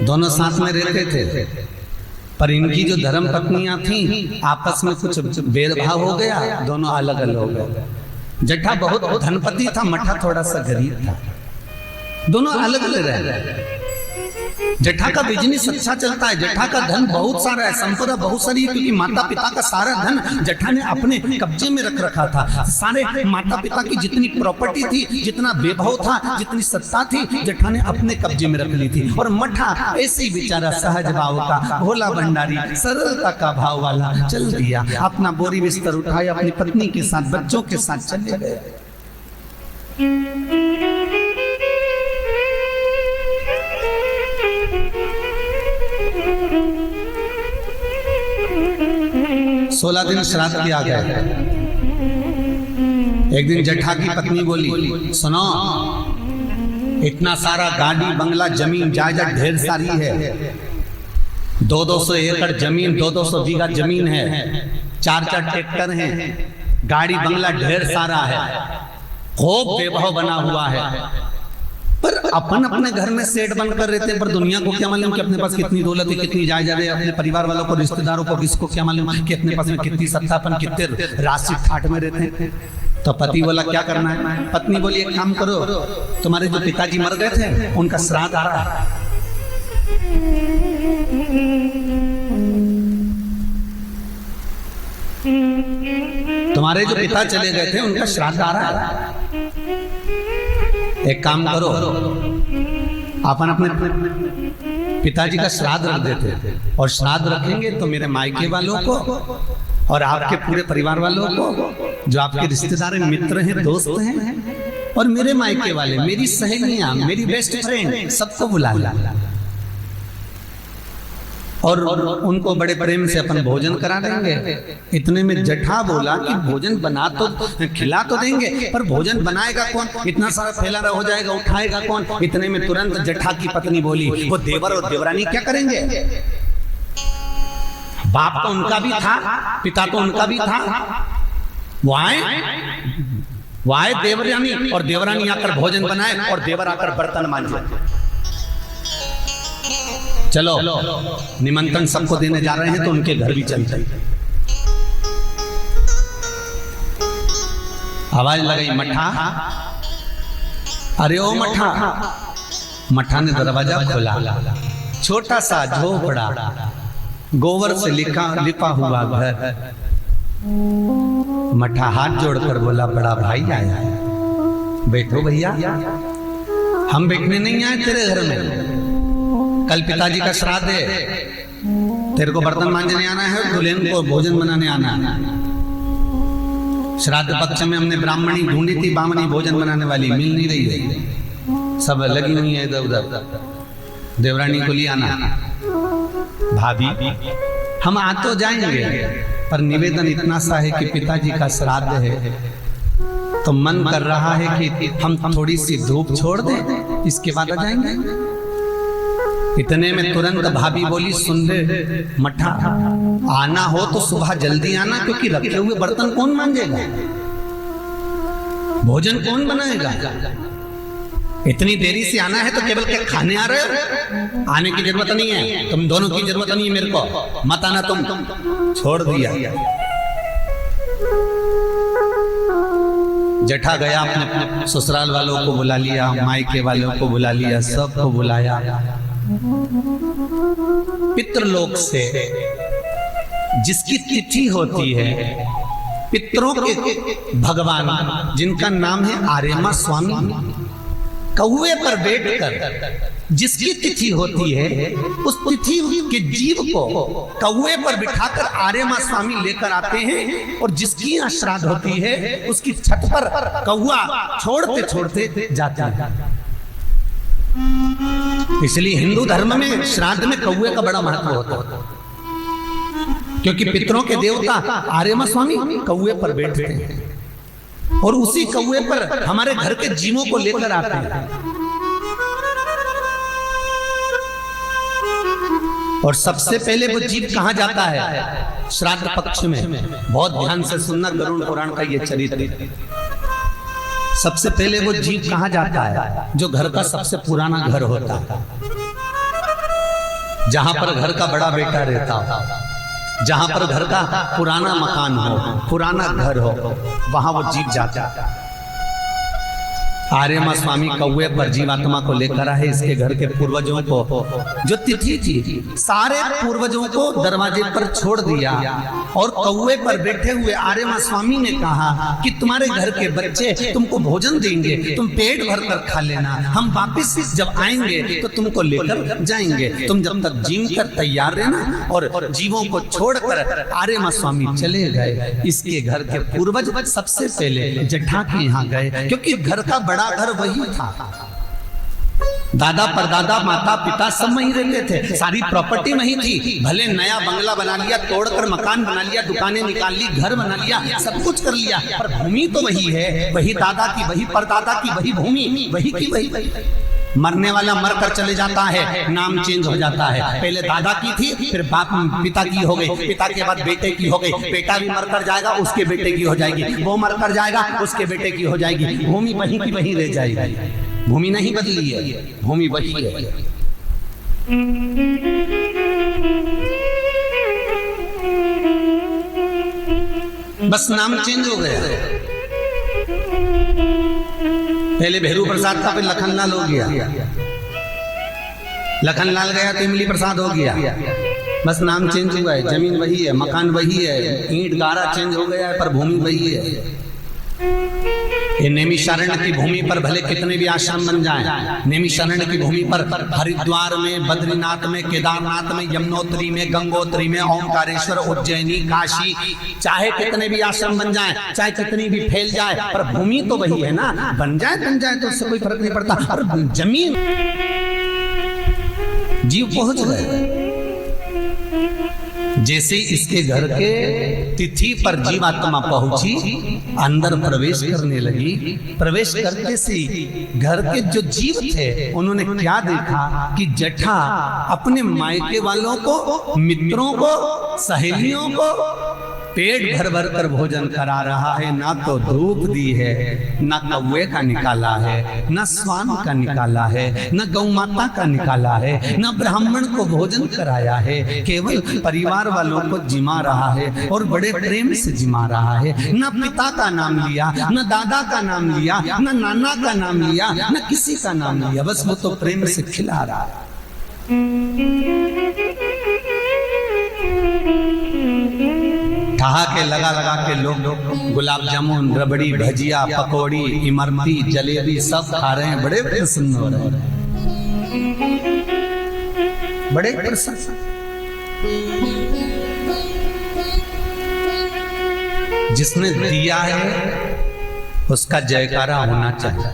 दोनों साथ में रहते थे, पर इनकी जो धर्म पत्नियां थीं आपस में कुछ भेदभाव हो गया, दोनों अलग अलग हो गए। जट्ठा बहुत धनपति था, मठा थोड़ा सा गरीब था, दोनों अलग अलग रहे। जट्ठा का बिजनेस अच्छा चलता है, जट्ठा का धन बहुत सारा है, संपदा बहुत सारी है, क्योंकि माता पिता का सारा धन जट्ठा ने अपने कब्जे में रख रखा था। सारे माता पिता की जितनी प्रॉपर्टी थी, जितना वैभव था, जितनी सत्ता थी, जट्ठा ने अपने कब्जे में रख ली थी। और मठा ऐसे ही बेचारा सहज भाव का, भोला भंडारी, सरलता का भाव वाला चल दिया, अपना बोरी बिस्तर उठाया, अपनी पत्नी के साथ, बच्चों के साथ चले गए। सोलह दिन श्राद्ध किया गया। एक दिन जट्ठा की पत्नी बोली, सुनो, इतना सारा गाड़ी बंगला जमीन जायदाद ढेर सारी है, 200 एकड़ जमीन, 200 बीघा जमीन है, 4 ट्रैक्टर हैं, गाड़ी बंगला ढेर सारा है, खूब वैभव बना हुआ है, पर अपन अपने घर में सेठ बनकर रहते हैं, पर दुनिया को क्या मालूम कि अपने पास कितनी दौलत है, कितनी जायदाद है, अपने परिवार वालों को, रिश्तेदारों को, किसको क्या मालूम कि अपने पास में कितनी सत्ता, अपन कितने राशि ठाट में रहते हैं। तो पति बोला क्या करना है? पत्नी बोली एक काम करो, तुम्हारे जो पिताजी मर गए थे उनका श्राद्ध आ रहा है, तुम्हारे जो पिता चले गए थे उनका श्राद्ध आ रहा है, एक काम करो, अपन अपने पिताजी का श्राद्ध रख देते, और श्राद्ध रखेंगे तो मेरे मायके वालों को और आपके पूरे परिवार वालों को, जो आपके रिश्तेदार हैं, मित्र हैं, दोस्त हैं, और मेरे मायके वाले, मेरी सहेलियां, मेरी बेस्ट फ्रेंड, सबको बुला ला, और उनको बड़े प्रेम से अपन भोजन करा देंगे। इतने में जट्ठा बोला कि भोजन बना तो खिला तो देंगे, पर भोजन बनाएगा कौन? इतना सारा फैला हो जाएगा, उठाएगा कौन? इतने में तुरंत जट्ठा की पत्नी बोली, वो देवर और देवरानी क्या करेंगे? बाप तो उनका भी था, पिता तो उनका भी था, वो आए देवरानी, और देवरानी आकर भोजन बनाए और देवर आकर बर्तन मांजे। चलो निमंत्रण सबको देने जा रहे हैं, तो उनके घर भी चलते। आवाज लगाई, मठा, अरे ओ मठा। मठा ने दरवाजा खोला, छोटा सा झोपड़ा, गोबर से लिपा हुआ घर। मठा हाथ जोड़कर बोला, बड़ा भाई आया है, बैठो भैया, हम बैठने नहीं आए तेरे घर में, कल पिताजी का श्राद्ध है, तेरे को बर्तन मांजने आना है, दुल्हन को भोजन बनाने आना है। श्राद्ध पक्ष में हमने ब्राह्मणी ढूंढी थी, बामनी भोजन बनाने वाली मिल नहीं रही है, सब लगी हुई है इधर उधर, देवरानी को ले आना। भाभी हम आ तो जाएंगे, पर निवेदन इतना सा है कि पिताजी का श्राद्ध है, तो मन कर रहा है कि हम थोड़ी सी धूप छोड़ दें, इसके बाद आ जाएंगे। इतने में तुरंत भाभी बोली, सुन ले मठा, आना हो तो सुबह जल्दी आना, क्योंकि रखे हुए बर्तन कौन मांजेगा, भोजन कौन बनाएगा? इतनी देरी से आना है तो केवल क्या खाने आ रहे हो? आने की जरूरत नहीं है, तुम दोनों की जरूरत नहीं है, मेरे को मत आना, तुम छोड़ दिया। जट्ठा गया, अपने ससुराल वालों को बुला लिया, मायके वालों को बुला लिया, सबको बुलाया। पितृलोक से जिसकी तिथि होती है, पितरों के भगवान जिनका नाम है आर्यमा स्वामी, कौवे पर बैठकर जिसकी तिथि होती है, उस तिथि के जीव को कौवे पर बिठाकर आर्यमा स्वामी लेकर आते हैं, और जिसकी यहाँ श्राद्ध होती है उसकी छत पर कौवा छोड़ते छोड़ते जाता है। इसलिए हिंदू धर्म में श्राद्ध में कौवे का बड़ा महत्व होता है, क्योंकि पितरों के देवता आर्यमा स्वामी कौवे पर बैठते हैं, और उसी कौवे पर हमारे घर के जीवों को लेकर आते हैं। और सबसे पहले वो जीव कहां जाता है? श्राद्ध पक्ष में। बहुत ध्यान से सुनना, गरुड़ पुराण का ये चरित्र। सबसे पहले वो जीव कहां जाता है? जो घर का सबसे पुराना घर होता है। जहां पर घर का बड़ा बेटा रहता हो, जहां पर घर का पुराना मकान हो, पुराना घर हो, वहां वो जीव जाता है। आर्यमा स्वामी कौवे पर जीवात्मा को लेकर आए। इसके घर के पूर्वजों को जो तिथि थी, सारे पूर्वजों को दरवाजे पर छोड़ दिया और कौवे पर बैठे हुए आर्यमा स्वामी ने कहा कि तुम्हारे घर के बच्चे तुमको भोजन देंगे, तुम पेट भर कर खा लेना, हम वापिस जब आएंगे तो तुमको लेकर जाएंगे, तुम जब तक जीव कर तैयार रहना। और जीवों को छोड़कर आर्यमा स्वामी चले गए। इसके घर के पूर्वज सबसे पहले जट्ठा के यहाँ गए, क्योंकि घर का बड़ा घर वही था। दादा परदादा माता पिता सब वहीं रहते थे, सारी प्रॉपर्टी वहीं थी। भले नया बंगला बना लिया, तोड़कर मकान बना लिया, दुकानें निकाल ली, घर बना लिया, सब कुछ कर लिया, पर भूमि तो वही है, वही दादा की, वही परदादा की, वही भूमि, वही की वही। मरने वाला मरकर चले जाता है, नाम चेंज हो जाता है। पहले दादा की थी, फिर बाप पिता की हो गई, पिता के बाद बेटे की हो गई, बेटा भी मरकर जाएगा, उसके बेटे की हो जाएगी, वो मरकर जाएगा, उसके बेटे की हो जाएगी। भूमि वहीं की वहीं रह जाएगी। भूमि नहीं बदली है, भूमि वही है। बस नाम चेंज हो गया। पहले भेरू प्रसाद था, फिर लखनलाल हो गया, लखनलाल गया तो इमली प्रसाद हो गया। बस नाम चेंज हुआ है, जमीन वही है, मकान वही है, ईंट गारा चेंज हो गया है, पर भूमि वही है। ये नैमिषारण्य की भूमि पर भले कितने भी आश्रम बन जाएं, नैमिषारण्य की भूमि पर हरिद्वार में, बद्रीनाथ में, केदारनाथ में, यमुनोत्री में, गंगोत्री में, ओंकारेश्वर, उज्जैनी, काशी, चाहे कितने भी आश्रम बन जाएं, चाहे कितनी भी फैल जाए, पर भूमि तो वही है ना। बन जाए तो उससे कोई फर्क नहीं पड़ता। और जमीन जीव पहुंच गए। जैसे इसके घर के तिथि पर जीवात्मा पहुंची, अंदर प्रवेश करने लगी। प्रवेश करते से घर के जो जीव थे उन्होंने क्या देखा कि जट्ठा अपने मायके वालों को, मित्रों को, सहेलियों को पेट भर भर कर भोजन करा रहा है। ना तो धूप दी है, ना कौवे का निकाला है, ना स्वान का निकाला है, ना गौ माता का निकाला है, ना ब्राह्मण को भोजन कराया है। केवल परिवार वालों को जिमा रहा है और बड़े प्रेम से जिमा रहा है। ना पिता का नाम लिया, ना दादा का नाम लिया, ना नाना का नाम लिया, ना किसी का नाम लिया, बस वो तो प्रेम से खिला रहा है। ठहाके लगा लगा के लोग गुलाब जामुन, रबड़ी, भजिया, पकौड़ी, इमरती, जलेबी सब खा रहे हैं, बड़े प्रसन्न हो रहे हैं, बड़े प्रसन्न। जिसने दिया है उसका जयकारा होना चाहिए।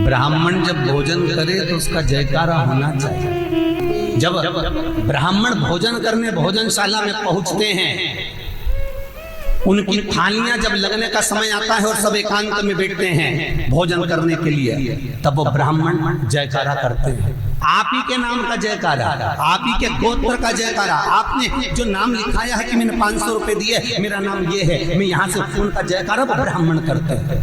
ब्राह्मण जब भोजन करे तो उसका जयकारा होना चाहिए। जब ब्राह्मण भोजन करने भोजनशाला में पहुंचते हैं, उनकी थालियां जब लगने का समय आता है और सब एकांत में बैठते हैं भोजन करने के लिए, तब वो ब्राह्मण जयकारा करते हैं। आप ही के नाम का जयकारा, आप ही के गोत्र का जयकारा। आपने जो नाम लिखाया है कि मैंने 500 रुपए दिए, मेरा नाम ये है, मैं यहाँ से फोन का जयकारा ब्राह्मण करते हैं।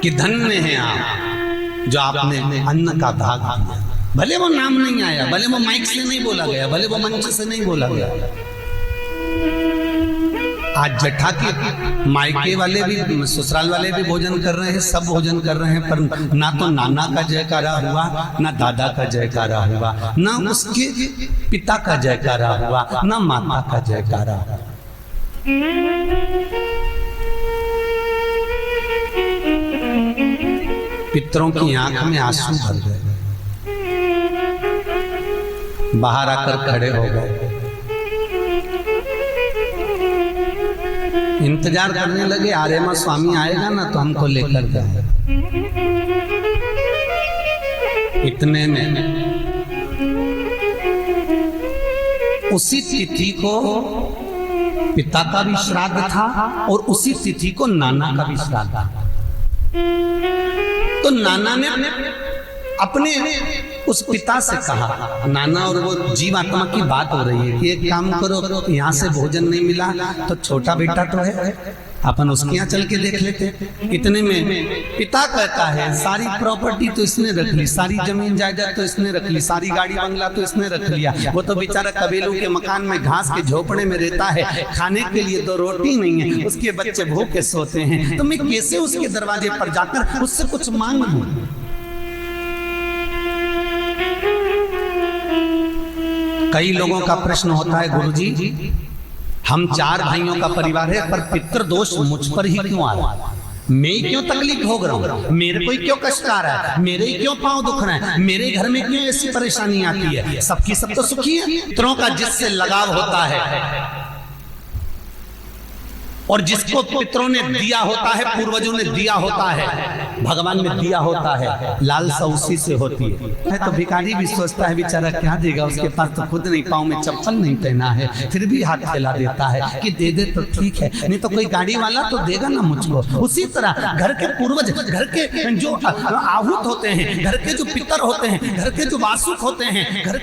कि धन्य हैं आप जो आपने अन्न का भाग दिया। भले वो नाम नहीं आया, भले वो माइक से नहीं बोला गया, भले वो मंच से नहीं बोला गया। आज जट्ठा के मायके वाले भी, ससुराल वाले भी भोजन कर रहे हैं, सब भोजन कर रहे हैं, पर ना तो नाना का जयकारा हुआ, ना दादा का जयकारा हुआ, ना उसके पिता का जयकारा हुआ, ना माता का जयकारा हुआ। पितरों की आंख में आंसू भर गए, बाहर आकर खड़े हो गए, इंतजार करने लगे आर्यमा स्वामी आएगा ना तो हमको लेकर जाए। इतने में उसी तिथि को पिता का भी श्राद्ध था और उसी तिथि को नाना का भी श्राद्ध था। तो नाना ने अपने उस पिता से कहा, नाना और वो जीवात्मा की बात हो रही है कि एक काम करो, यहाँ से भोजन नहीं मिला तो छोटा बेटा तो है, अपन उसके यहाँ चल के देख लेते। इतने में पिता कहता है सारी प्रॉपर्टी तो इसने रख ली, सारी जमीन जायदाद तो इसने रख ली, सारी गाड़ी बंगला तो इसने रख लिया, वो तो बेचारा कबीलों के मकान में घास के झोपड़े में रहता है, खाने के लिए तो रोटी नहीं है, उसके बच्चे भूखे सोते हैं, तो मैं कैसे उसके दरवाजे पर जाकर उससे कुछ मांगूं? कई लोगों का प्रश्न होता है, गुरुजी हम 4 भाइयों का परिवार है, पर पितृ दोष मुझ पर ही क्यों आ रहा है? मैं क्यों तकलीफ भोग रहा हूं? मेरे को क्यों कष्ट आ रहा है? मेरे ही क्यों पांव दुख रहे हैं? मेरे घर में क्यों ऐसी परेशानी आती है? सबकी सब तो सुखी है। पितरों का जिससे लगाव होता है और जिसको पितरों ने दिया होता है, पूर्वजों ने दिया होता है, भगवान ने दिया होता है, लालसा उसी से होती है। तो भिखारी भी सोचता है बेचारा क्या देगा, उसके पास तो खुद नहीं, पाँव में चप्पल नहीं पहना है, फिर भी हाथ फैला देता है कि दे दे तो ठीक है, नहीं तो कोई गाड़ी वाला तो देगा ना मुझको। उसी तरह घर के पूर्वज, घर के जो आहूत होते हैं, घर के जो पितर होते हैं, घर के जो वासुक होते हैं, घर